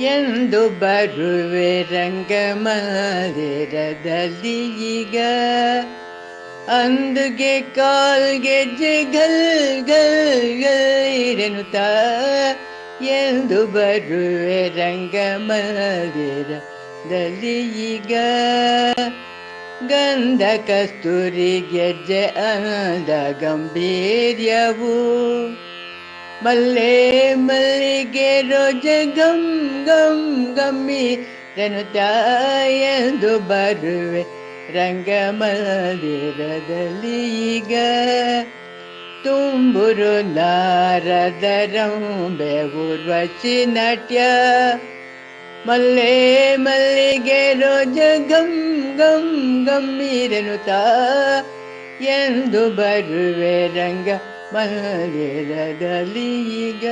ಎಂದು ಬರುವೆ ರಂಗಮಂದಿರದಲ್ಲಿ ಈಗ ಅಂದುಗೆ ಕಾಲ್ಗೆಜ್ಜೆ ಗಲ್ ಗಲ್ ಗೈರೆನುತ್ತ ಎಂದು ಬರುವೆ ರಂಗಮಂದಿರದಲ್ಲಿ ಈಗ ಗಂಧ ಕಸ್ತೂರಿ ಗೆಜ್ಜೆ ಅಂದ ಗಂಭೀರ್ಯವು ಮಲ್ಲೆ ಮಲ್ಲಿಗೆ ರೋಜ ಗಂ ಗಂ ಗಂಭೀರನುತ್ತ ಎಂದು ಬರುವೆ ರಂಗಮಂದಿರದಲ್ಲಿ ಈಗ ತುಂಬುರು ನಾರದ ರಂಬೆ ಊರ್ವಶಿ ನಾಟ್ಯ ಮಲ್ಲೆ ಮಲ್ಲಿಗೆ ರೋಜ ಗಂ ಗಂ ಗಂಭೀರನುತ್ತ ಎಂದು ಬರುವೆ ರಂಗ ಮಂದಿರದಲ್ಲಿ ಈಗ